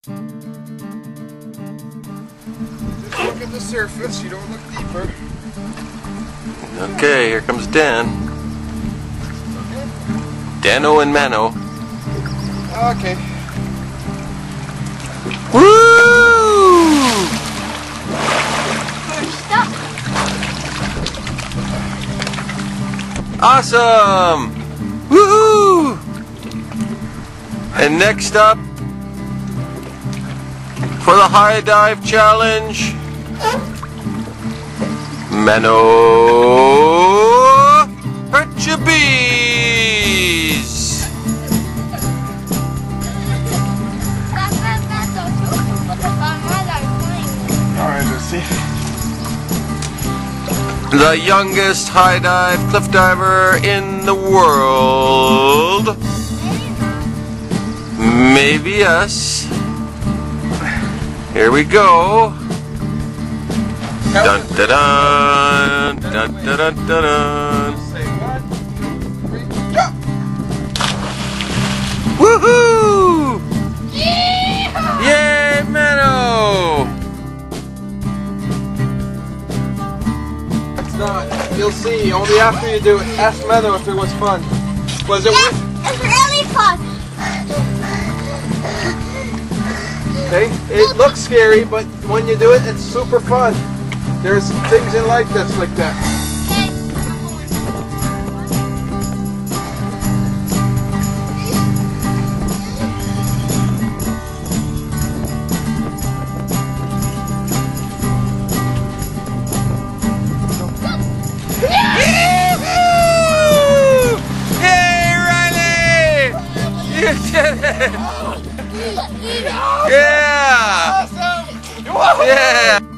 Just look at the surface, you don't look deeper. Okay, here comes Dan. Dano and Mano. Okay. Woo! Stop. Awesome! Woohoo! And next up, for the high dive challenge, Mano Perchibis. Alright, let's see. The youngest high dive cliff diver in the world. Maybe us. Here we go. Dun dun dun dun dun dun dun. Say 1, 2, 3, jump! Woohoo! Yay, Mano! It's not. You'll see. Only after you do it. Ask Mano if it was fun. Was it Yes, it's really fun. Okay? It looks scary, but when you do it, it's super fun. There's things in life that's like that. Yay, Riley! You did it! Yeah! Awesome! Yeah!